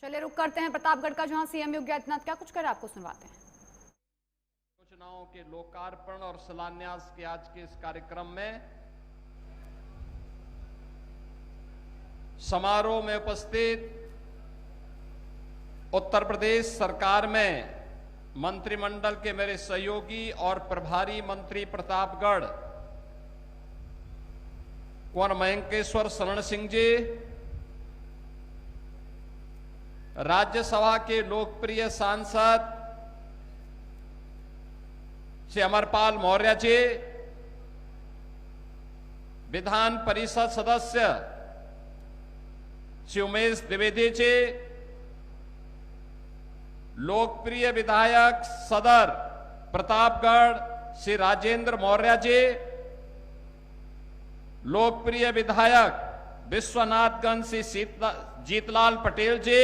चलिए रुक करते हैं प्रतापगढ़ का, जहां सीएम योगी आदित्यनाथ क्या कुछ कर आपको सुनवाते हैं। योजनाओं के लोकार्पण और शिलान्यास के आज के इस कार्यक्रम में समारोह में उपस्थित उत्तर प्रदेश सरकार में मंत्रिमंडल के मेरे सहयोगी और प्रभारी मंत्री प्रतापगढ़ कुंवर मयंकेश्वर शरण सिंह जी, राज्यसभा के लोकप्रिय सांसद श्री अमरपाल मौर्य जी, विधान परिषद सदस्य श्री उमेश द्विवेदी जी, लोकप्रिय विधायक सदर प्रतापगढ़ श्री राजेंद्र मौर्य जी, लोकप्रिय विधायक विश्वनाथगंज श्री जीतलाल पटेल जी,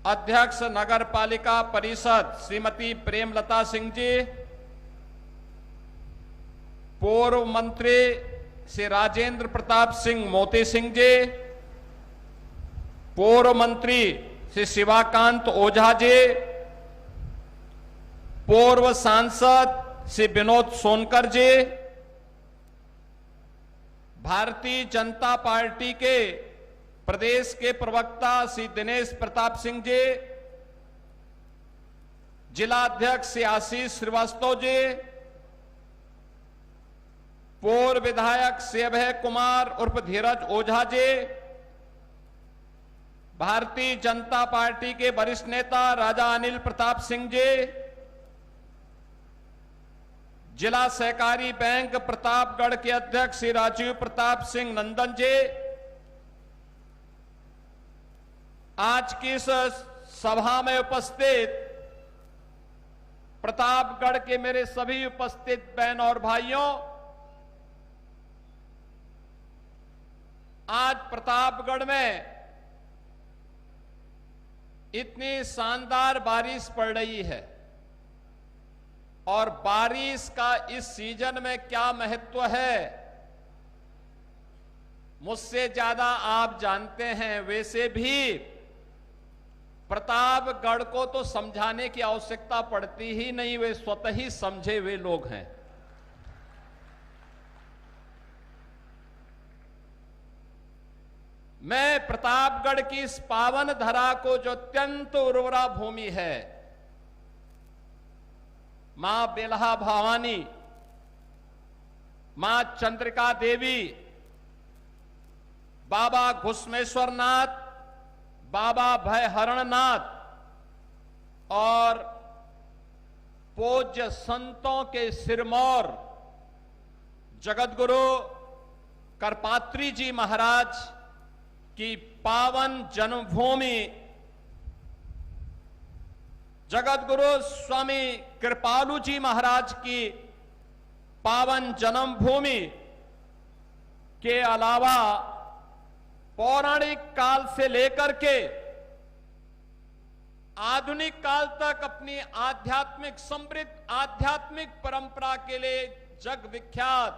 अध्यक्ष नगर पालिका परिषद श्रीमती प्रेमलता सिंह जी, पूर्व मंत्री श्री राजेंद्र प्रताप सिंह मोती सिंह जी, पूर्व मंत्री श्री शिवाकांत ओझा जी, पूर्व सांसद श्री विनोद सोनकर जी, भारतीय जनता पार्टी के प्रदेश के प्रवक्ता श्री दिनेश प्रताप सिंह जी, जिला अध्यक्ष श्री आशीष श्रीवास्तव जी, पूर्व विधायक श्री अभय कुमार उर्फ धीरज ओझा जी, भारतीय जनता पार्टी के वरिष्ठ नेता राजा अनिल प्रताप सिंह जी, जिला सहकारी बैंक प्रतापगढ़ के अध्यक्ष श्री राजीव प्रताप सिंह नंदन जी, आज की इस सभा में उपस्थित प्रतापगढ़ के मेरे सभी उपस्थित बहन और भाइयों, आज प्रतापगढ़ में इतनी शानदार बारिश पड़ रही है और बारिश का इस सीजन में क्या महत्व है मुझसे ज्यादा आप जानते हैं। वैसे भी प्रतापगढ़ को तो समझाने की आवश्यकता पड़ती ही नहीं, वे स्वतः ही समझे हुए लोग हैं। मैं प्रतापगढ़ की इस पावन धरा को, जो अत्यंत उर्वरा भूमि है, मां बेल्हा भवानी, मां चंद्रिका देवी, बाबा घुसमेश्वर नाथ, बाबा भयहरणनाथ और पूज्य संतों के सिरमौर जगतगुरु करपात्री जी महाराज की पावन जन्मभूमि, जगतगुरु स्वामी कृपालु जी महाराज की पावन जन्मभूमि के अलावा पौराणिक काल से लेकर के आधुनिक काल तक अपनी आध्यात्मिक समृद्ध आध्यात्मिक परंपरा के लिए जग विख्यात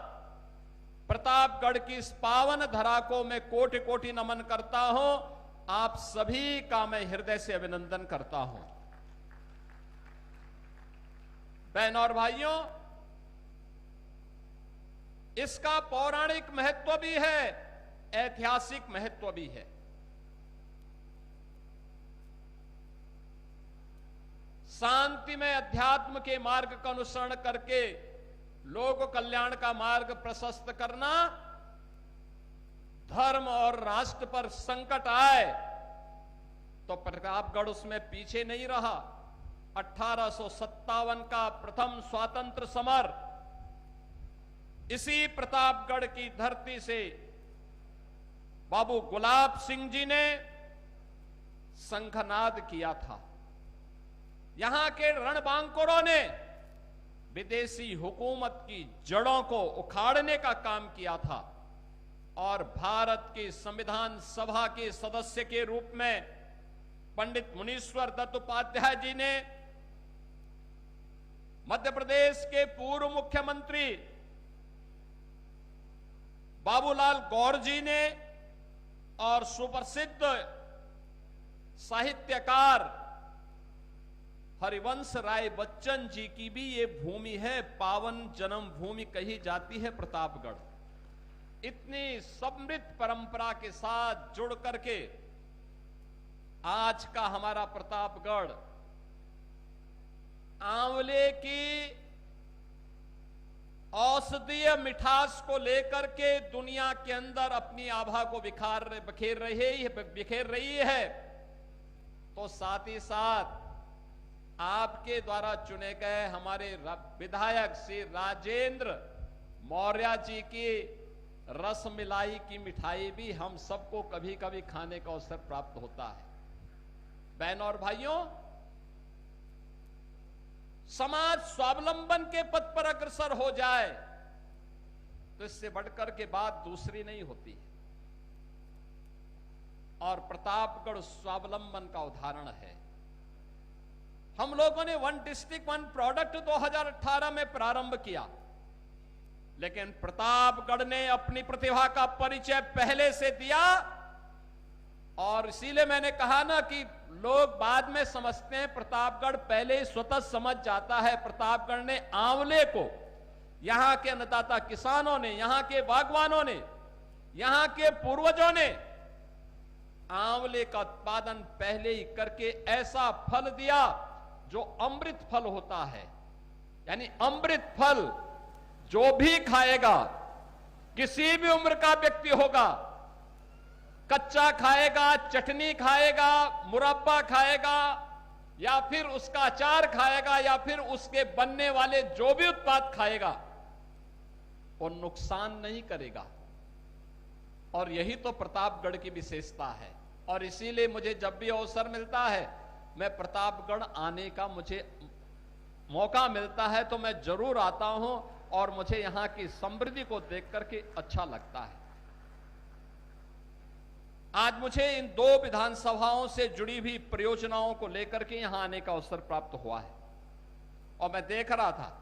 प्रतापगढ़ की इस पावन धरा को मैं कोटि कोटि नमन करता हूं। आप सभी का मैं हृदय से अभिनंदन करता हूं। बहन और भाइयों, इसका पौराणिक महत्व भी है, ऐतिहासिक महत्व भी है। शांति में अध्यात्म के मार्ग का अनुसरण करके लोक कल्याण का मार्ग प्रशस्त करना, धर्म और राष्ट्र पर संकट आए तो प्रतापगढ़ उसमें पीछे नहीं रहा। 1857 का प्रथम स्वातंत्र समर इसी प्रतापगढ़ की धरती से बाबू गुलाब सिंह जी ने शंखनाद किया था। यहां के रणबांकुरों ने विदेशी हुकूमत की जड़ों को उखाड़ने का काम किया था और भारत की संविधान सभा के सदस्य के रूप में पंडित मुनीश्वर दत्त उपाध्याय जी ने, मध्य प्रदेश के पूर्व मुख्यमंत्री बाबूलाल गौर जी ने और सुप्रसिद्ध साहित्यकार हरिवंश राय बच्चन जी की भी ये भूमि है, पावन जन्म भूमि कही जाती है प्रतापगढ़। इतनी समृद्ध परंपरा के साथ जुड़ करके आज का हमारा प्रतापगढ़ आंवले की औषधीय मिठास को लेकर के दुनिया के अंदर अपनी आभा को बिखेर रही है। तो साथ ही साथ आपके द्वारा चुने गए हमारे विधायक श्री राजेंद्र मौर्य जी की रसमलाई की मिठाई भी हम सबको कभी कभी खाने का अवसर प्राप्त होता है। बहनों और भाइयों, समाज स्वावलंबन के पथ पर अग्रसर हो जाए तो इससे बढ़कर के बात दूसरी नहीं होती। और प्रतापगढ़ स्वावलंबन का उदाहरण है। हम लोगों ने वन डिस्ट्रिक्ट वन प्रोडक्ट 2018 में प्रारंभ किया, लेकिन प्रतापगढ़ ने अपनी प्रतिभा का परिचय पहले से दिया। और इसीलिए मैंने कहा ना कि लोग बाद में समझते हैं, प्रतापगढ़ पहले ही स्वतः समझ जाता है। प्रतापगढ़ ने आंवले को यहां के अन्नदाता किसानों ने, यहां के बागवानों ने, यहां के पूर्वजों ने आंवले का उत्पादन पहले ही करके ऐसा फल दिया जो अमृत फल होता है। यानी अमृत फल जो भी खाएगा, किसी भी उम्र का व्यक्ति होगा, कच्चा खाएगा, चटनी खाएगा, मुरब्बा खाएगा, या फिर उसका अचार खाएगा, या फिर उसके बनने वाले जो भी उत्पाद खाएगा, वो नुकसान नहीं करेगा। और यही तो प्रतापगढ़ की विशेषता है। और इसीलिए मुझे जब भी अवसर मिलता है, मैं प्रतापगढ़ आने का मुझे मौका मिलता है तो मैं जरूर आता हूं। और मुझे यहां की समृद्धि को देख करके अच्छा लगता है। आज मुझे इन 2 विधानसभाओं से जुड़ी हुई परियोजनाओं को लेकर के यहां आने का अवसर प्राप्त हुआ है। और मैं देख रहा था,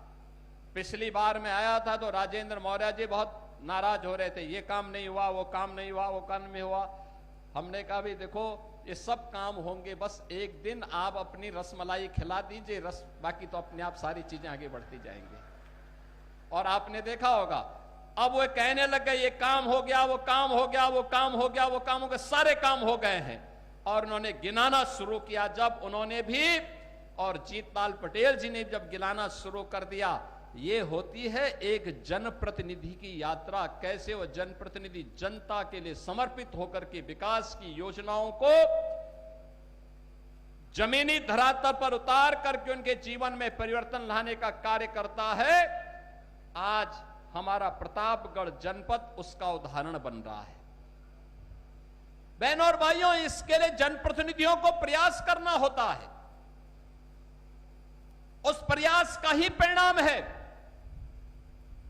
पिछली बार मैं आया था तो राजेंद्र मौर्य जी बहुत नाराज हो रहे थे, ये काम नहीं हुआ, वो काम नहीं हुआ, वो काम नहीं हुआ। हमने कहा भी देखो, ये सब काम होंगे, बस एक दिन आप अपनी रसमलाई खिला दीजिए, बाकी तो अपने आप सारी चीजें आगे बढ़ती जाएंगी। और आपने देखा होगा, अब वो कहने लग गए ये काम हो गया, वो काम हो गया, वो काम हो गया, वो काम हो गया, सारे काम हो गए हैं। और उन्होंने गिनाना शुरू किया। जब उन्होंने भी और जीतलाल पटेल जी ने जब गिनाना शुरू कर दिया, ये होती है एक जनप्रतिनिधि की यात्रा। कैसे वो जनप्रतिनिधि जनता के लिए समर्पित होकर के विकास की योजनाओं को जमीनी धरातल पर उतार करके उनके जीवन में परिवर्तन लाने का कार्य करता है। आज हमारा प्रतापगढ़ जनपद उसका उदाहरण बन रहा है। बहनों और भाइयों, इसके लिए जनप्रतिनिधियों को प्रयास करना होता है। उस प्रयास का ही परिणाम है।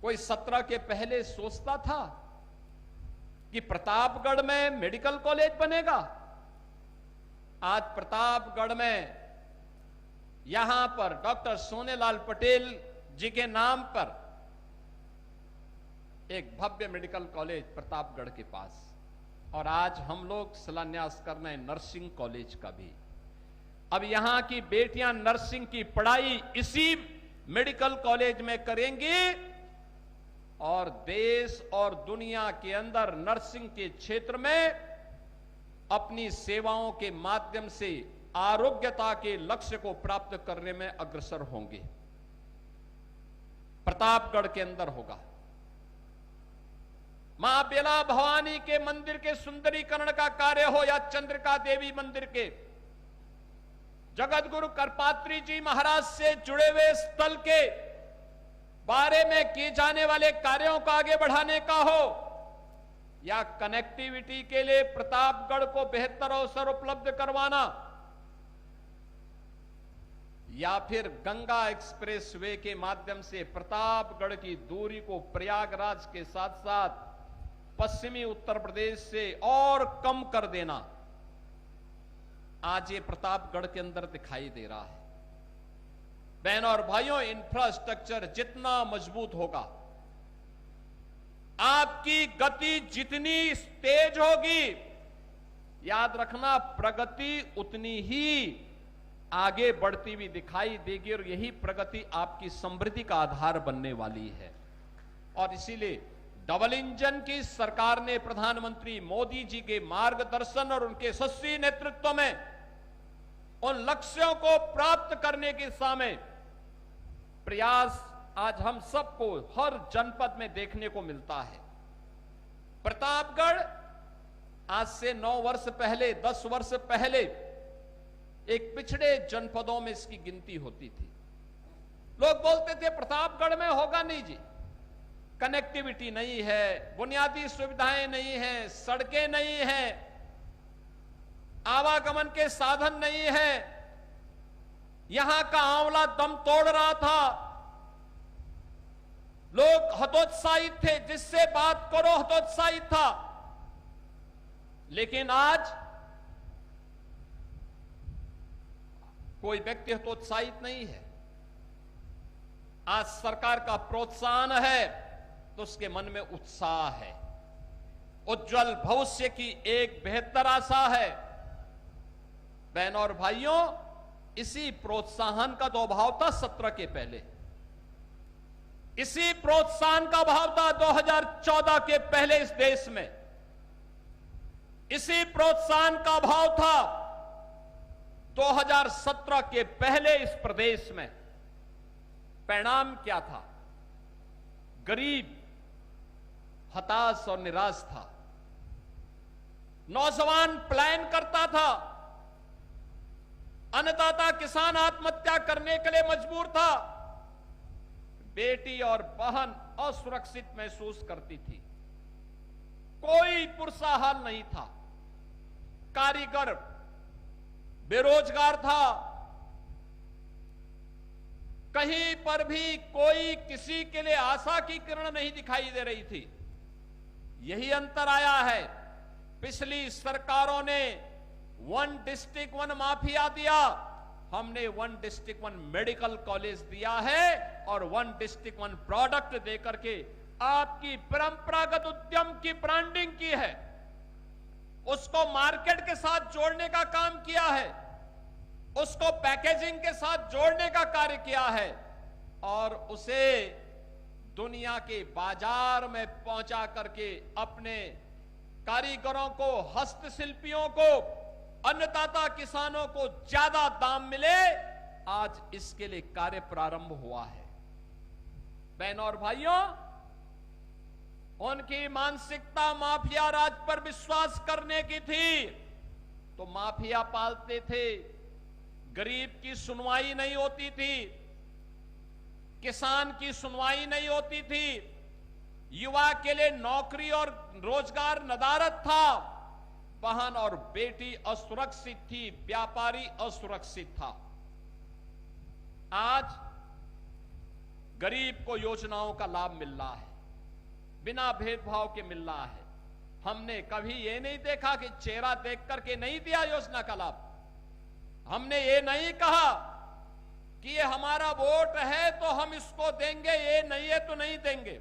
कोई 17 के पहले सोचता था कि प्रतापगढ़ में मेडिकल कॉलेज बनेगा? आज प्रतापगढ़ में यहां पर डॉक्टर सोनेलाल पटेल जी के नाम पर एक भव्य मेडिकल कॉलेज प्रतापगढ़ के पास। और आज हम लोग शिलान्यास कर रहे हैं नर्सिंग कॉलेज का भी। अब यहां की बेटियां नर्सिंग की पढ़ाई इसी मेडिकल कॉलेज में करेंगी और देश और दुनिया के अंदर नर्सिंग के क्षेत्र में अपनी सेवाओं के माध्यम से आरोग्यता के लक्ष्य को प्राप्त करने में अग्रसर होंगे। प्रतापगढ़ के अंदर होगा। मां बेला भवानी के मंदिर के सुंदरीकरण का कार्य हो या चंद्रिका देवी मंदिर के, जगत गुरु करपात्री जी महाराज से जुड़े हुए स्थल के बारे में किए जाने वाले कार्यों को आगे बढ़ाने का हो, या कनेक्टिविटी के लिए प्रतापगढ़ को बेहतर अवसर उपलब्ध करवाना, या फिर गंगा एक्सप्रेसवे के माध्यम से प्रतापगढ़ की दूरी को प्रयागराज के साथ साथ पश्चिमी उत्तर प्रदेश से और कम कर देना, आज ये प्रतापगढ़ के अंदर दिखाई दे रहा है। बहनों और भाइयों, इंफ्रास्ट्रक्चर जितना मजबूत होगा, आपकी गति जितनी तेज होगी, याद रखना, प्रगति उतनी ही आगे बढ़ती हुई दिखाई देगी और यही प्रगति आपकी समृद्धि का आधार बनने वाली है। और इसीलिए डबल इंजन की सरकार ने प्रधानमंत्री मोदी जी के मार्गदर्शन और उनके यशस्वी नेतृत्व में उन लक्ष्यों को प्राप्त करने की दिशा में प्रयास आज हम सबको हर जनपद में देखने को मिलता है। प्रतापगढ़ आज से 9 वर्ष पहले, 10 वर्ष पहले एक पिछड़े जनपदों में इसकी गिनती होती थी। लोग बोलते थे प्रतापगढ़ में होगा नहीं जी, कनेक्टिविटी नहीं है, बुनियादी सुविधाएं नहीं है, सड़कें नहीं है, आवागमन के साधन नहीं है, यहां का आंवला दम तोड़ रहा था, लोग हतोत्साहित थे, जिससे बात करो हतोत्साहित था। लेकिन आज कोई व्यक्ति हतोत्साहित नहीं है। आज सरकार का प्रोत्साहन है तो उसके मन में उत्साह है, उज्जवल भविष्य की एक बेहतर आशा है। बहनों और भाइयों, इसी प्रोत्साहन का तो अभाव था 17 के पहले, इसी प्रोत्साहन का अभाव था 2014 के पहले इस देश में, इसी प्रोत्साहन का अभाव था 2017 के पहले इस प्रदेश में। परिणाम क्या था? गरीब हताश और निराश था, नौजवान पलायन करता था, अन्नदाता किसान आत्महत्या करने के लिए मजबूर था, बेटी और बहन असुरक्षित महसूस करती थी, कोई पुरसा हाल नहीं था, कारीगर बेरोजगार था, कहीं पर भी कोई किसी के लिए आशा की किरण नहीं दिखाई दे रही थी। यही अंतर आया है। पिछली सरकारों ने 1 डिस्ट्रिक्ट 1 माफिया दिया, हमने 1 डिस्ट्रिक्ट 1 मेडिकल कॉलेज दिया है और 1 डिस्ट्रिक्ट 1 प्रोडक्ट देकर के आपकी परंपरागत उद्यम की ब्रांडिंग की है, उसको मार्केट के साथ जोड़ने का काम किया है, उसको पैकेजिंग के साथ जोड़ने का कार्य किया है और उसे दुनिया के बाजार में पहुंचा करके अपने कारीगरों को, हस्तशिल्पियों को, अन्नदाता किसानों को ज्यादा दाम मिले, आज इसके लिए कार्य प्रारंभ हुआ है। बहनों और भाइयों, उनकी मानसिकता माफिया राज पर विश्वास करने की थी तो माफिया पालते थे, गरीब की सुनवाई नहीं होती थी, किसान की सुनवाई नहीं होती थी, युवा के लिए नौकरी और रोजगार नदारद था, बहन और बेटी असुरक्षित थी, व्यापारी असुरक्षित था। आज गरीब को योजनाओं का लाभ मिल रहा है, बिना भेदभाव के मिल रहा है। हमने कभी ये नहीं देखा कि चेहरा देख करके नहीं दिया योजना का लाभ। हमने ये नहीं कहा कि ये हमारा वोट है तो हम इसको देंगे, ये नहीं है तो नहीं देंगे।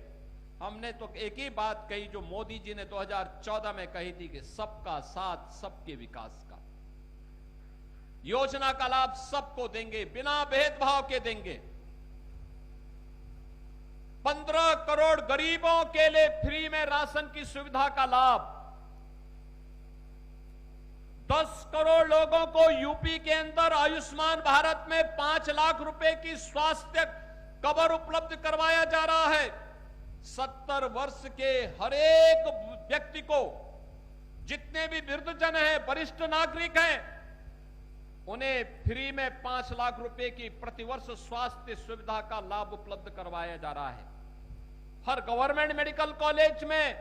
हमने तो एक ही बात कही जो मोदी जी ने 2014 में कही थी कि सबका साथ सबके विकास का, योजना का लाभ सबको देंगे, बिना भेदभाव के देंगे। 15 करोड़ गरीबों के लिए फ्री में राशन की सुविधा का लाभ, 10 करोड़ लोगों को यूपी के अंदर आयुष्मान भारत में 5 लाख रुपए की स्वास्थ्य कवर उपलब्ध करवाया जा रहा है। 70 वर्ष के हर एक व्यक्ति को, जितने भी वृद्धजन हैं, वरिष्ठ नागरिक हैं, उन्हें फ्री में 5 लाख रुपए की प्रतिवर्ष स्वास्थ्य सुविधा का लाभ उपलब्ध करवाया जा रहा है। हर गवर्नमेंट मेडिकल कॉलेज में,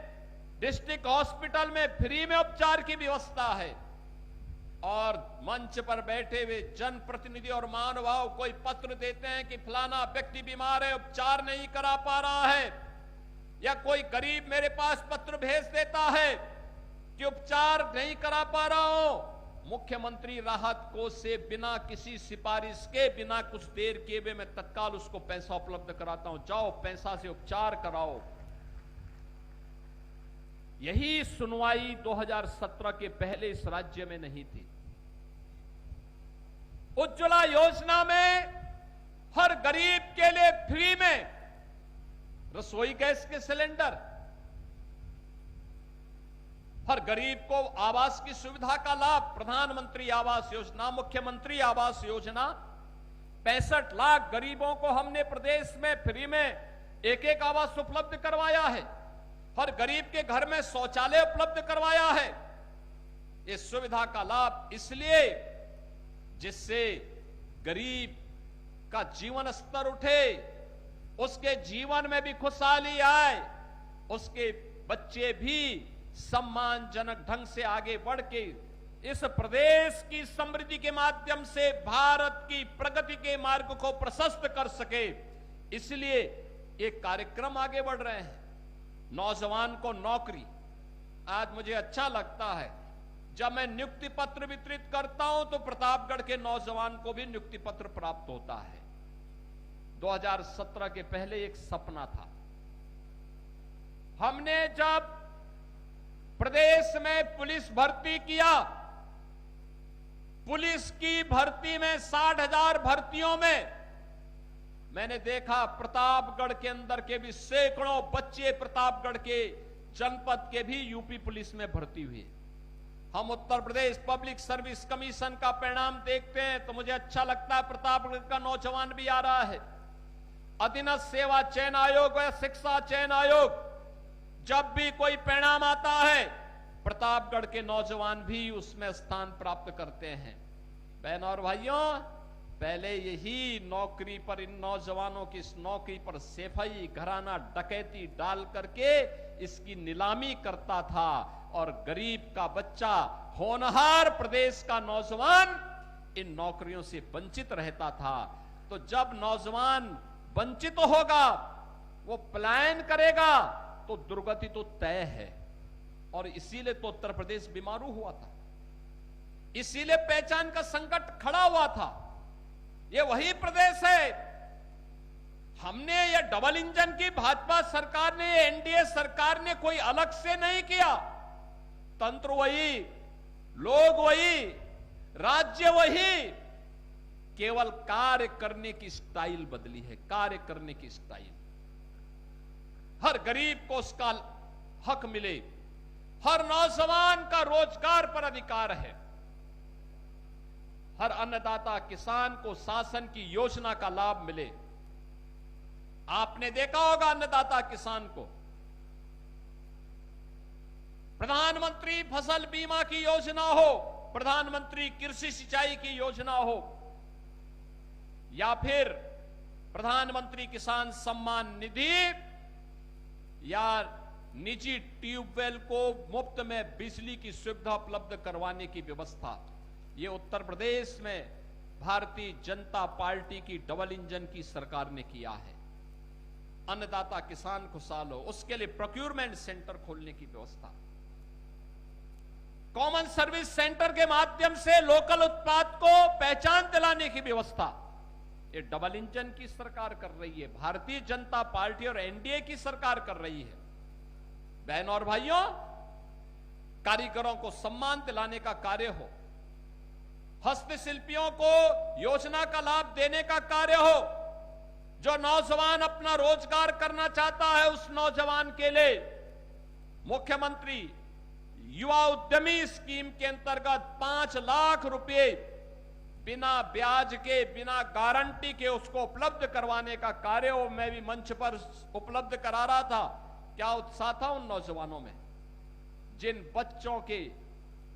डिस्ट्रिक्ट हॉस्पिटल में फ्री में उपचार की व्यवस्था है। और मंच पर बैठे हुए जनप्रतिनिधि और महानुभाव कोई पत्र देते हैं कि फलाना व्यक्ति बीमार है, उपचार नहीं करा पा रहा है, या कोई गरीब मेरे पास पत्र भेज देता है कि उपचार नहीं करा पा रहा हूं, मुख्यमंत्री राहत कोष से बिना किसी सिफारिश के, बिना कुछ देर किए हुए मैं तत्काल उसको पैसा उपलब्ध कराता हूं, जाओ पैसा से उपचार कराओ। यही सुनवाई 2017 के पहले इस राज्य में नहीं थी। उज्ज्वला योजना में हर गरीब के लिए फ्री में रसोई गैस के सिलेंडर, हर गरीब को आवास की सुविधा का लाभ, प्रधानमंत्री आवास योजना, मुख्यमंत्री आवास योजना, 65 लाख गरीबों को हमने प्रदेश में फ्री में एक एक आवास उपलब्ध करवाया है। हर गरीब के घर में शौचालय उपलब्ध करवाया है। इस सुविधा का लाभ इसलिए जिससे गरीब का जीवन स्तर उठे, उसके जीवन में भी खुशहाली आए, उसके बच्चे भी सम्मानजनक ढंग से आगे बढ़ के इस प्रदेश की समृद्धि के माध्यम से भारत की प्रगति के मार्ग को प्रशस्त कर सके। इसलिए ये कार्यक्रम आगे बढ़ रहे हैं। नौजवान को नौकरी, आज मुझे अच्छा लगता है जब मैं नियुक्ति पत्र वितरित करता हूं तो प्रतापगढ़ के नौजवान को भी नियुक्ति पत्र प्राप्त होता है। 2017 के पहले एक सपना था। हमने जब प्रदेश में पुलिस भर्ती किया, पुलिस की भर्ती में 60,000 भर्तियों में मैंने देखा प्रतापगढ़ के अंदर के भी सैकड़ों बच्चे प्रतापगढ़ के जनपद के भी यूपी पुलिस में भर्ती हुए। हम Uttar Pradesh public service commission का परिणाम देखते हैं तो मुझे अच्छा लगता है, प्रतापगढ़ का नौजवान भी आ रहा है। अधीनस्थ सेवा चयन आयोग या शिक्षा चयन आयोग, जब भी कोई परिणाम आता है प्रतापगढ़ के नौजवान भी उसमें स्थान प्राप्त करते हैं। बहन और भाइयों, पहले यही नौकरी पर, इन नौजवानों की इस नौकरी पर सेफई, घराना डकैती डाल करके इसकी नीलामी करता था और गरीब का बच्चा, होनहार प्रदेश का नौजवान इन नौकरियों से वंचित रहता था। तो जब नौजवान वंचित होगा, वो पलायन करेगा तो दुर्गति तो तय है। और इसीलिए तो उत्तर प्रदेश बीमारू हुआ था, इसीलिए पहचान का संकट खड़ा हुआ था। ये वही प्रदेश है। हमने ये डबल इंजन की भाजपा सरकार ने, एनडीए सरकार ने कोई अलग से नहीं किया। तंत्र वही, लोग वही, राज्य वही, केवल कार्य करने की स्टाइल बदली है, कार्य करने की स्टाइल। हर गरीब को उसका हक मिले, हर नौजवान का रोजगार पर अधिकार है, हर अन्नदाता किसान को शासन की योजना का लाभ मिले। आपने देखा होगा अन्नदाता किसान को प्रधानमंत्री फसल बीमा की योजना हो, प्रधानमंत्री कृषि सिंचाई की योजना हो, या फिर प्रधानमंत्री किसान सम्मान निधि, या निजी ट्यूबवेल को मुफ्त में बिजली की सुविधा उपलब्ध करवाने की व्यवस्था, ये उत्तर प्रदेश में भारतीय जनता पार्टी की डबल इंजन की सरकार ने किया है। अन्नदाता किसान खुशहाल हो, उसके लिए प्रोक्योरमेंट सेंटर खोलने की व्यवस्था, कॉमन सर्विस सेंटर के माध्यम से लोकल उत्पाद को पहचान दिलाने की व्यवस्था, ये डबल इंजन की सरकार कर रही है। भारतीय जनता पार्टी और एनडीए की सरकार कर रही है। बहनों और भाइयों, कारीगरों को सम्मान दिलाने का कार्य हो, हस्तशिल्पियों को योजना का लाभ देने का कार्य हो, जो नौजवान अपना रोजगार करना चाहता है उस नौजवान के लिए मुख्यमंत्री युवा उद्यमी स्कीम के अंतर्गत 5 लाख रुपए बिना ब्याज के, बिना गारंटी के उसको उपलब्ध करवाने का कार्य हो। मैं भी मंच पर उपलब्ध करा रहा था। क्या उत्साह था उन नौजवानों में, जिन बच्चों के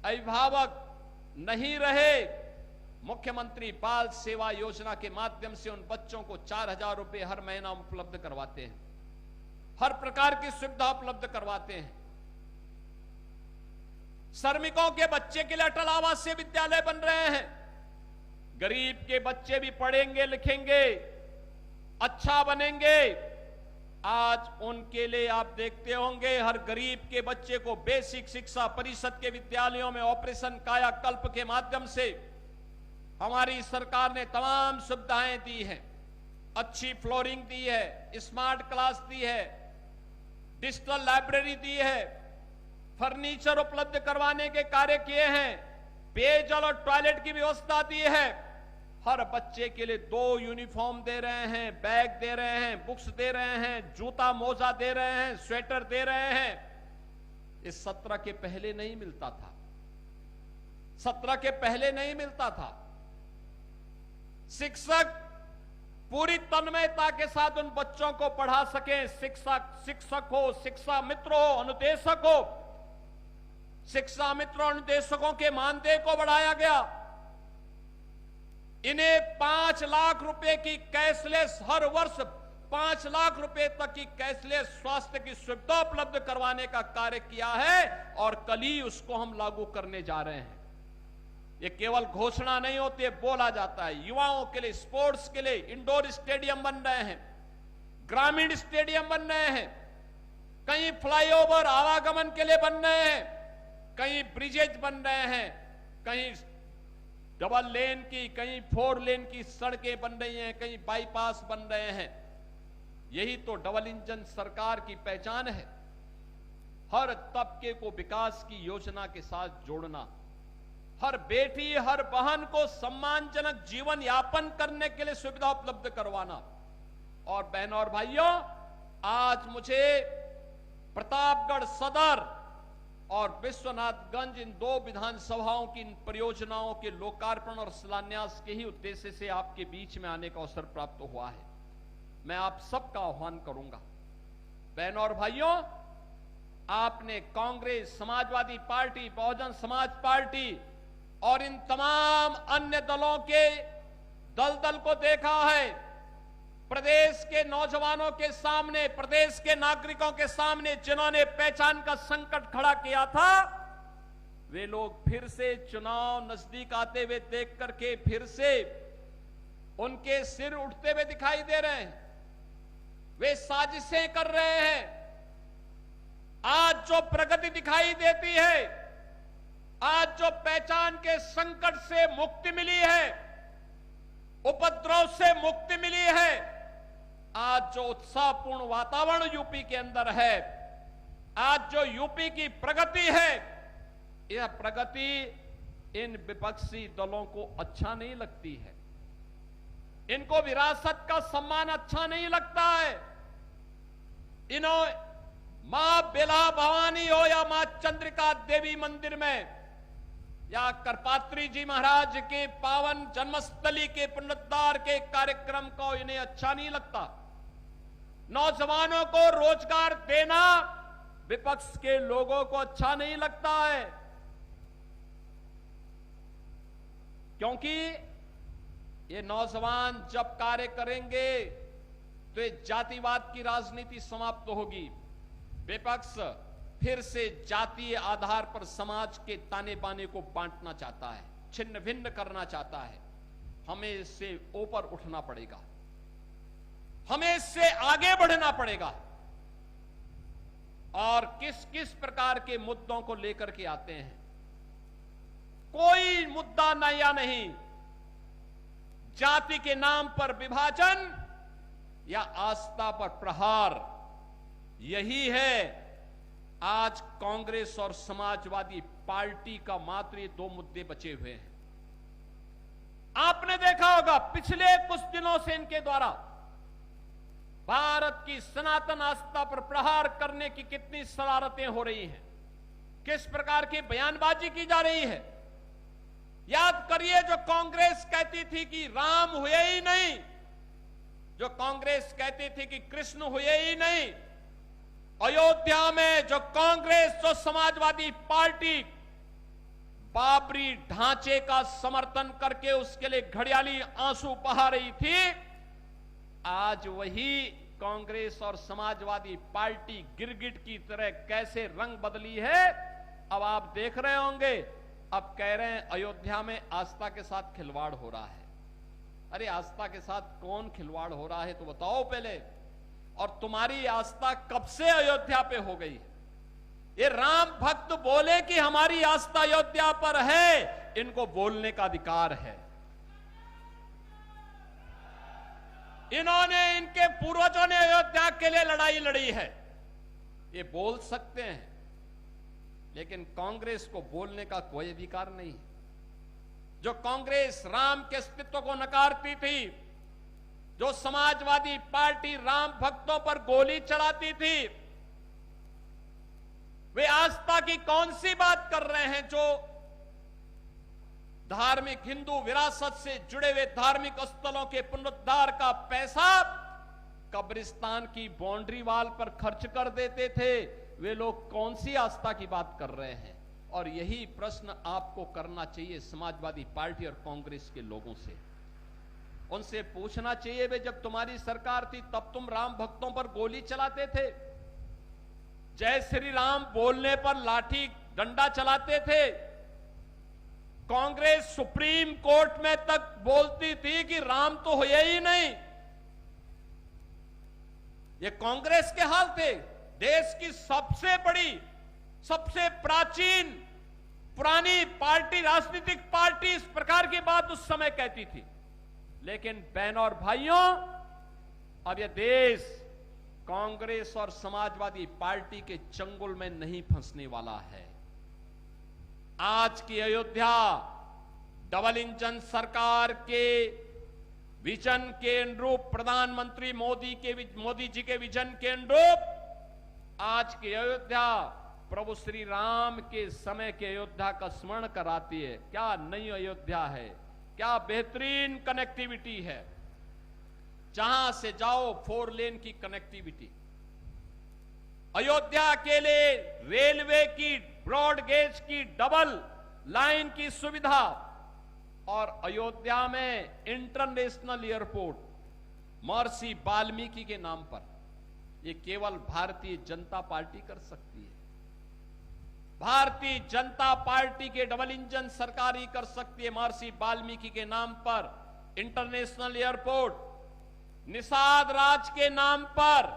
अभिभावक नहीं रहे। मुख्यमंत्री बाल सेवा योजना के माध्यम से उन बच्चों को 4,000 रुपए हर महीना उपलब्ध करवाते हैं, हर प्रकार की सुविधा उपलब्ध करवाते हैं। श्रमिकों के बच्चे के लिए अटल आवासीय विद्यालय बन रहे हैं। गरीब के बच्चे भी पढ़ेंगे, लिखेंगे, अच्छा बनेंगे। आज उनके लिए आप देखते होंगे, हर गरीब के बच्चे को बेसिक शिक्षा परिषद के विद्यालयों में ऑपरेशन कायाकल्प के माध्यम से हमारी सरकार ने तमाम सुविधाएं दी हैं। अच्छी फ्लोरिंग दी है, स्मार्ट क्लास दी है, डिजिटल लाइब्रेरी दी है, फर्नीचर उपलब्ध करवाने के कार्य किए हैं, पेयजल और टॉयलेट की व्यवस्था दी है, हर बच्चे के लिए 2 यूनिफॉर्म दे रहे हैं, बैग दे रहे हैं, बुक्स दे रहे हैं, जूता मोजा दे रहे हैं, स्वेटर दे रहे हैं। इस 17 के पहले नहीं मिलता था, 17 के पहले नहीं मिलता था। शिक्षक पूरी तन्मयता के साथ उन बच्चों को पढ़ा सकें, शिक्षक हो, शिक्षा मित्र हो, अनुदेशक हो, शिक्षा मित्र और अनुदेशकों के मानदेय को बढ़ाया गया। इन्हें 5 लाख रुपए की कैशलेस, हर वर्ष 5 लाख रुपए तक की कैशलेस स्वास्थ्य की सुविधा उपलब्ध करवाने का कार्य किया है और कल ही उसको हम लागू करने जा रहे हैं। ये केवल घोषणा नहीं होती है, बोला जाता है। युवाओं के लिए, स्पोर्ट्स के लिए इंडोर स्टेडियम बन रहे हैं, ग्रामीण स्टेडियम बन रहे हैं, कहीं फ्लाईओवर आवागमन के लिए बन रहे हैं, कहीं ब्रिजेज बन रहे हैं, कहीं डबल लेन की, कहीं 4 लेन की सड़कें बन रही हैं, कहीं बाईपास बन रहे हैं। यही तो डबल इंजन सरकार की पहचान है, हर तबके को विकास की योजना के साथ जोड़ना, हर बेटी, हर बहन को सम्मानजनक जीवन यापन करने के लिए सुविधा उपलब्ध करवाना। और बहनों और भाइयों, आज मुझे प्रतापगढ़ सदर और विश्वनाथगंज, इन 2 विधानसभाओं की इन परियोजनाओं के लोकार्पण और शिलान्यास के ही उद्देश्य से आपके बीच में आने का अवसर प्राप्त हुआ है। मैं आप सबका आह्वान करूंगा, बहनों और भाइयों, आपने कांग्रेस, समाजवादी पार्टी, बहुजन समाज पार्टी और इन तमाम अन्य दलों के दल को देखा है। प्रदेश के नौजवानों के सामने, प्रदेश के नागरिकों के सामने जिन्होंने पहचान का संकट खड़ा किया था, वे लोग फिर से चुनाव नजदीक आते हुए देख करके फिर से उनके सिर उठते हुए दिखाई दे रहे हैं। वे साजिशें कर रहे हैं। आज जो प्रगति दिखाई देती है, आज जो पहचान के संकट से मुक्ति मिली है, उपद्रव से मुक्ति मिली है, आज जो उत्साहपूर्ण वातावरण यूपी के अंदर है, आज जो यूपी की प्रगति है, यह प्रगति इन विपक्षी दलों को अच्छा नहीं लगती है। इनको विरासत का सम्मान अच्छा नहीं लगता है। मां बेला भवानी हो या मां चंद्रिका देवी मंदिर में या करपात्री जी महाराज के पावन जन्मस्थली के पुनरुद्धार के कार्यक्रम को इन्हें अच्छा नहीं लगता। नौजवानों को रोजगार देना विपक्ष के लोगों को अच्छा नहीं लगता है, क्योंकि ये नौजवान जब कार्य करेंगे तो ये जातिवाद की राजनीति समाप्त होगी। विपक्ष फिर से जातीय आधार पर समाज के ताने बाने को बांटना चाहता है, छिन्न भिन्न करना चाहता है। हमें इससे ऊपर उठना पड़ेगा, हमें इससे आगे बढ़ना पड़ेगा। और किस किस प्रकार के मुद्दों को लेकर के आते हैं, कोई मुद्दा नया नहीं। जाति के नाम पर विभाजन या आस्था पर प्रहार, यही है आज कांग्रेस और समाजवादी पार्टी का मात्र ये 2 मुद्दे बचे हुए हैं। आपने देखा होगा पिछले कुछ दिनों से इनके द्वारा भारत की सनातन आस्था पर प्रहार करने की कितनी शरारतें हो रही हैं, किस प्रकार की बयानबाजी की जा रही है। याद करिए, जो कांग्रेस कहती थी कि राम हुए ही नहीं, जो कांग्रेस कहती थी कि कृष्ण हुए ही नहीं, अयोध्या में जो कांग्रेस, जो समाजवादी पार्टी बाबरी ढांचे का समर्थन करके उसके लिए घड़ियाली आंसू बहा रही थी, आज वही कांग्रेस और समाजवादी पार्टी गिरगिट की तरह कैसे रंग बदली है, अब आप देख रहे होंगे। अब कह रहे हैं अयोध्या में आस्था के साथ खिलवाड़ हो रहा है। अरे आस्था के साथ कौन खिलवाड़ हो रहा है तो बताओ पहले। और तुम्हारी आस्था कब से अयोध्या पे हो गई? ये राम भक्त बोले कि हमारी आस्था अयोध्या पर है, इनको बोलने का अधिकार है। इन्होंने, इनके पूर्वजों ने अयोध्या के लिए लड़ाई लड़ी है, ये बोल सकते हैं। लेकिन कांग्रेस को बोलने का कोई अधिकार नहीं। जो कांग्रेस राम के अस्तित्व को नकारती थी, जो समाजवादी पार्टी राम भक्तों पर गोली चलाती थी, वे आस्था की कौन सी बात कर रहे हैं? जो धार्मिक हिंदू विरासत से जुड़े हुए धार्मिक स्थलों के पुनरुद्धार का पैसा कब्रिस्तान की बाउंड्री वाल पर खर्च कर देते थे, वे लोग कौन सी आस्था की बात कर रहे हैं? और यही प्रश्न आपको करना चाहिए समाजवादी पार्टी और कांग्रेस के लोगों से। उनसे पूछना चाहिए, वे जब तुम्हारी सरकार थी तब तुम राम भक्तों पर गोली चलाते थे, जय श्री राम बोलने पर लाठी डंडा चलाते थे, कांग्रेस सुप्रीम कोर्ट में तक बोलती थी कि राम तो हुए ही नहीं। ये कांग्रेस के हाल थे। देश की सबसे बड़ी, सबसे प्राचीन पुरानी पार्टी, राजनीतिक पार्टी इस प्रकार की बात उस समय कहती थी। लेकिन बहनों और भाइयों, अब यह देश कांग्रेस और समाजवादी पार्टी के चंगुल में नहीं फंसने वाला है। आज की अयोध्या डबल इंजन सरकार के विजन के अनुरूप, प्रधानमंत्री मोदी जी के विजन के अनुरूप आज की अयोध्या प्रभु श्री राम के समय के अयोध्या का स्मरण कराती है। क्या नई अयोध्या है, क्या बेहतरीन कनेक्टिविटी है। जहां से जाओ 4 लेन की कनेक्टिविटी, अयोध्या के लिए रेलवे की ब्रॉड गेज की डबल लाइन की सुविधा, और अयोध्या में इंटरनेशनल एयरपोर्ट महर्षि वाल्मीकि के नाम पर, यह केवल भारतीय जनता पार्टी कर सकती है। भारतीय जनता पार्टी के डबल इंजन सरकार ही कर सकती है। महर्षि वाल्मीकि के नाम पर इंटरनेशनल एयरपोर्ट, निषाद राज के नाम पर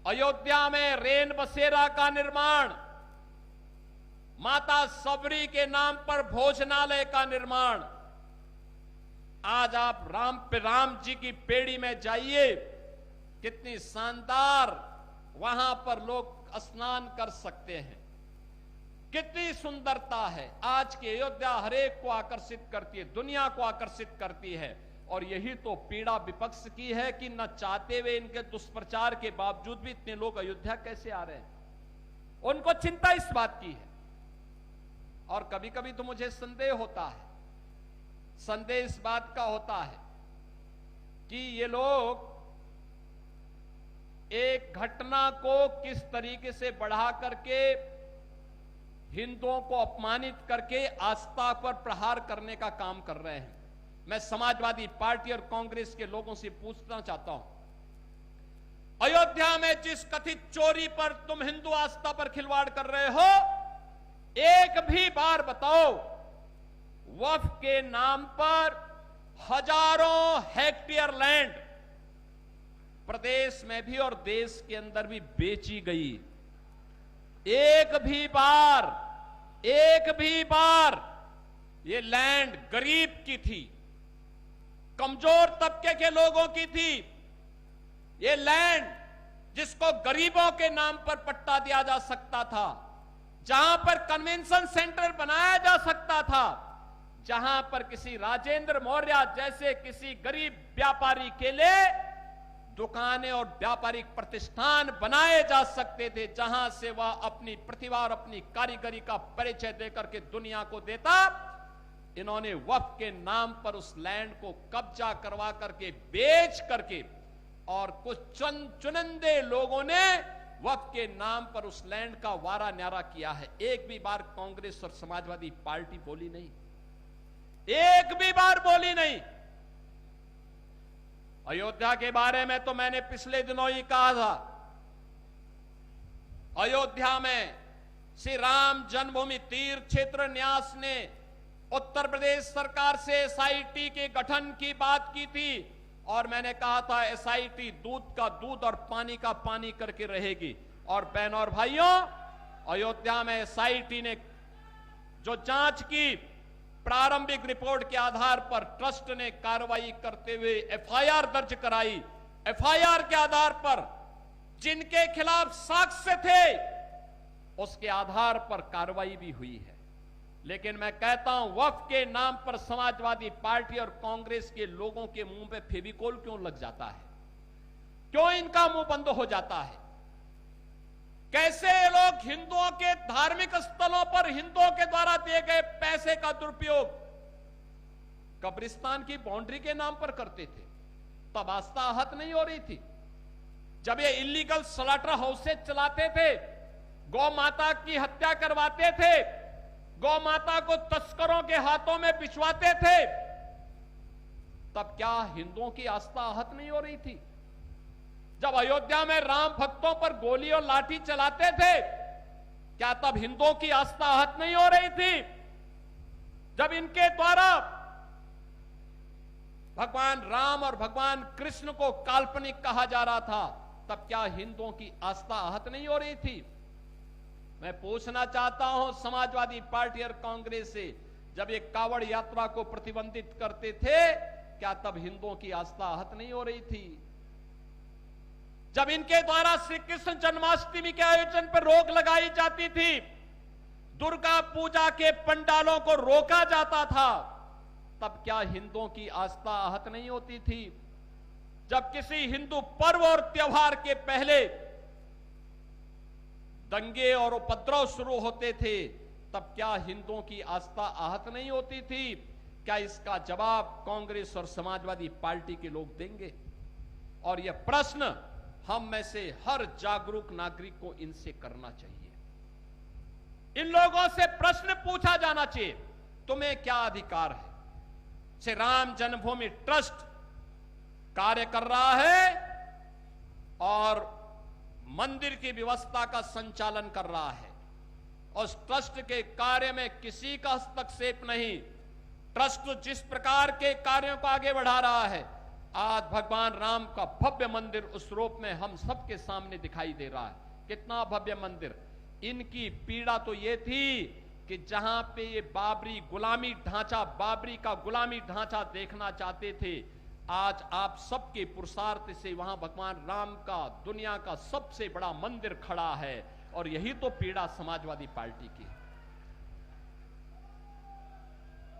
अयोध्या में रेन बसेरा का निर्माण, माता सबरी के नाम पर भोजनालय का निर्माण। आज आप राम जी की पेड़ी में जाइए, कितनी शानदार वहां पर लोग स्नान कर सकते हैं, कितनी सुंदरता है। आज की अयोध्या हरेक को आकर्षित करती है, दुनिया को आकर्षित करती है। और यही तो पीड़ा विपक्ष की है कि न चाहते हुए, इनके दुष्प्रचार के बावजूद भी इतने लोग अयोध्या कैसे आ रहे हैं। उनको चिंता इस बात की है। और कभी कभी तो मुझे संदेह होता है, संदेह इस बात का होता है कि ये लोग एक घटना को किस तरीके से बढ़ा करके हिंदुओं को अपमानित करके आस्था पर प्रहार करने का काम कर रहे हैं। मैं समाजवादी पार्टी और कांग्रेस के लोगों से पूछना चाहता हूं, अयोध्या में जिस कथित चोरी पर तुम हिंदू आस्था पर खिलवाड़ कर रहे हो, एक भी बार बताओ वक्फ के नाम पर हजारों हेक्टेयर लैंड प्रदेश में भी और देश के अंदर भी बेची गई। एक भी बार ये लैंड गरीब की थी, कमजोर तबके के लोगों की थी। ये लैंड जिसको गरीबों के नाम पर पट्टा दिया जा सकता था, जहां पर कन्वेंशन सेंटर बनाया जा सकता था, जहां पर किसी राजेंद्र मौर्य जैसे किसी गरीब व्यापारी के लिए दुकानें और व्यापारिक प्रतिष्ठान बनाए जा सकते थे, जहां से वह अपनी प्रतिभा और अपनी कारीगरी का परिचय देकर के दुनिया को देता। इन्होंने वक्फ के नाम पर उस लैंड को कब्जा करवा करके, बेच करके, और कुछ चुनिंदे लोगों ने वक्फ के नाम पर उस लैंड का वारा न्यारा किया है। एक भी बार कांग्रेस और समाजवादी पार्टी बोली नहीं, एक भी बार बोली नहीं। अयोध्या के बारे में तो मैंने पिछले दिनों ही कहा था, अयोध्या में श्री राम जन्मभूमि तीर्थ क्षेत्र न्यास ने उत्तर प्रदेश सरकार से एसआईटी के गठन की बात की थी, और मैंने कहा था एसआईटी दूध का दूध और पानी का पानी करके रहेगी। और बहनों और भाइयों, अयोध्या में एसआईटी ने जो जांच की, प्रारंभिक रिपोर्ट के आधार पर ट्रस्ट ने कार्रवाई करते हुए एफआईआर दर्ज कराई। एफआईआर के आधार पर जिनके खिलाफ साक्ष्य थे उसके आधार पर कार्रवाई भी हुई है। लेकिन मैं कहता हूं, वक्फ के नाम पर समाजवादी पार्टी और कांग्रेस के लोगों के मुंह पे फेविकोल क्यों लग जाता है? क्यों इनका मुंह बंद हो जाता है? कैसे ये लोग हिंदुओं के धार्मिक स्थलों पर हिंदुओं के द्वारा दिए गए पैसे का दुरुपयोग कब्रिस्तान की बाउंड्री के नाम पर करते थे? तब आस्था आहत नहीं हो रही थी। जब ये इलीगल स्लॉटर हाउसेज चलाते थे, गौ माता की हत्या करवाते थे, गौ माता को तस्करों के हाथों में बिछवाते थे, तब क्या हिंदुओं की आस्था आहत नहीं हो रही थी? जब अयोध्या में राम भक्तों पर गोली और लाठी चलाते थे, क्या तब हिंदुओं की आस्था आहत नहीं हो रही थी? जब इनके द्वारा भगवान राम और भगवान कृष्ण को काल्पनिक कहा जा रहा था, तब क्या हिंदुओं की आस्था आहत नहीं हो रही थी? मैं पूछना चाहता हूं समाजवादी पार्टी और कांग्रेस से, जब ये कावड़ यात्रा को प्रतिबंधित करते थे, क्या तब हिंदुओं की आस्था आहत नहीं हो रही थी? जब इनके द्वारा श्री कृष्ण जन्माष्टमी के आयोजन पर रोक लगाई जाती थी, दुर्गा पूजा के पंडालों को रोका जाता था, तब क्या हिंदुओं की आस्था आहत नहीं होती थी? जब किसी हिंदू पर्व और त्योहार के पहले दंगे और उपद्रव शुरू होते थे, तब क्या हिंदुओं की आस्था आहत नहीं होती थी? क्या इसका जवाब कांग्रेस और समाजवादी पार्टी के लोग देंगे? और यह प्रश्न हम में से हर जागरूक नागरिक को इनसे करना चाहिए। इन लोगों से प्रश्न पूछा जाना चाहिए, तुम्हें क्या अधिकार है? श्री राम जन्मभूमि ट्रस्ट कार्य कर रहा है और मंदिर की व्यवस्था का संचालन कर रहा है। उस ट्रस्ट के कार्य में किसी का हस्तक्षेप नहीं। ट्रस्ट जिस प्रकार के कार्यों को आगे बढ़ा रहा है, आज भगवान राम का भव्य मंदिर उस रूप में हम सबके सामने दिखाई दे रहा है। कितना भव्य मंदिर! इनकी पीड़ा तो ये थी कि जहां पे ये बाबरी गुलामी ढांचा, बाबरी का गुलामी ढांचा देखना चाहते थे, आज आप सबके पुरुषार्थ से वहां भगवान राम का दुनिया का सबसे बड़ा मंदिर खड़ा है। और यही तो पीड़ा समाजवादी पार्टी की।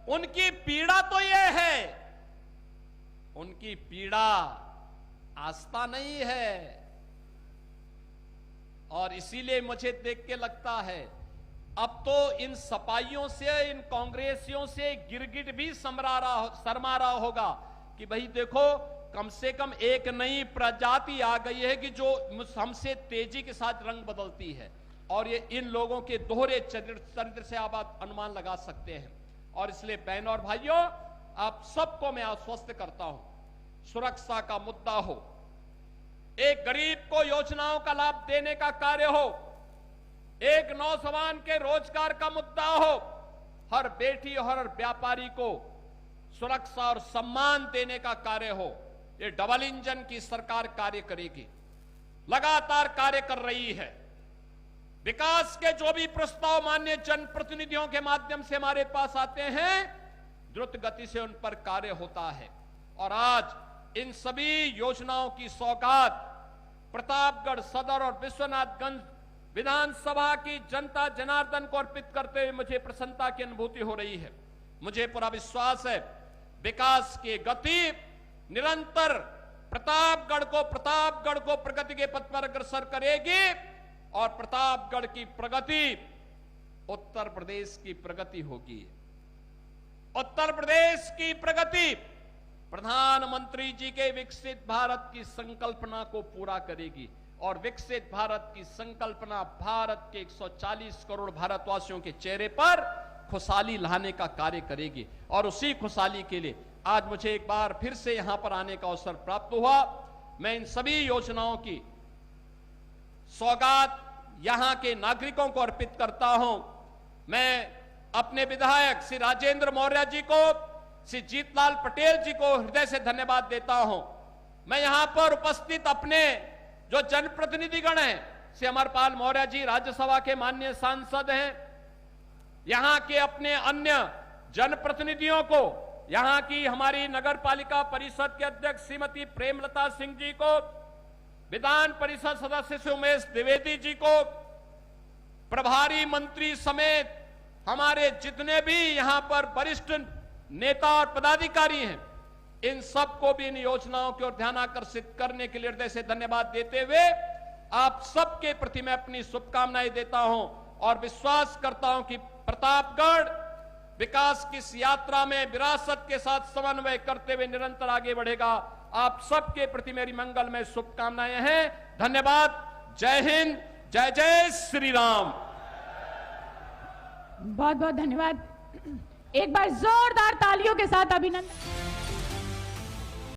उनकी पीड़ा तो यह है, उनकी पीड़ा आस्था नहीं है। और इसीलिए मुझे देख के लगता है, अब तो इन सपाइयों से, इन कांग्रेसियों से गिरगिट भी शर्मा रहा होगा कि भाई देखो, कम से कम एक नई प्रजाति आ गई है कि जो हमसे तेजी के साथ रंग बदलती है। और ये इन लोगों के दोहरे चरित्र से आप अनुमान लगा सकते हैं। और इसलिए बहनों और भाइयों, आप सबको मैं आश्वस्त करता हूं, सुरक्षा का मुद्दा हो, एक गरीब को योजनाओं का लाभ देने का कार्य हो, एक नौजवान के रोजगार का मुद्दा हो, हर बेटी और हर व्यापारी को सुरक्षा और सम्मान देने का कार्य हो, ये डबल इंजन की सरकार कार्य करेगी, लगातार कार्य कर रही है। विकास के जो भी प्रस्ताव माननीय जनप्रतिनिधियों के माध्यम से हमारे पास आते हैं, द्रुत गति से उन पर कार्य होता है। और आज इन सभी योजनाओं की सौगात प्रतापगढ़ सदर और विश्वनाथगंज विधानसभा की जनता जनार्दन को अर्पित करते हुए मुझे प्रसन्नता की अनुभूति हो रही है। मुझे पूरा विश्वास है, विकास की गति निरंतर प्रतापगढ़ को प्रगति के पथ पर अग्रसर करेगी और प्रतापगढ़ की प्रगति उत्तर प्रदेश की प्रगति होगी। उत्तर प्रदेश की प्रगति प्रधानमंत्री जी के विकसित भारत की संकल्पना को पूरा करेगी। और विकसित भारत की संकल्पना भारत के 140 करोड़ भारतवासियों के चेहरे पर खुशहाली लाने का कार्य करेगी। और उसी खुशहाली के लिए आज मुझे एक बार फिर से यहां पर आने का अवसर प्राप्त हुआ। मैं इन सभी योजनाओं की सौगात यहां के नागरिकों को अर्पित करता हूं। मैं अपने विधायक श्री राजेंद्र मौर्य जी को, श्री जीतलाल पटेल जी को हृदय से धन्यवाद देता हूं। मैं यहां पर उपस्थित अपने जो जनप्रतिनिधिगण हैं, श्री अमरपाल मौर्य जी राज्यसभा के माननीय सांसद हैं, यहां के अपने अन्य जनप्रतिनिधियों को, यहां की हमारी नगर पालिका परिषद के अध्यक्ष श्रीमती प्रेमलता सिंह जी को, विधान परिषद सदस्य श्री उमेश द्विवेदी जी को, प्रभारी मंत्री समेत हमारे जितने भी यहां पर वरिष्ठ नेता और पदाधिकारी हैं, इन सबको भी इन योजनाओं की ओर ध्यान आकर्षित करने के लिए हृदय से धन्यवाद देते हुए आप सबके प्रति मैं अपनी शुभकामनाएं देता हूं और विश्वास करता हूं कि प्रतापगढ़ विकास की इस यात्रा में विरासत के साथ समन्वय करते हुए निरंतर आगे बढ़ेगा। आप सबके प्रति मेरी मंगलमय शुभकामनाएं हैं। धन्यवाद। जय हिंद, जय जय श्री राम। बहुत बहुत धन्यवाद। एक बार जोरदार तालियों के साथ अभिनंदन।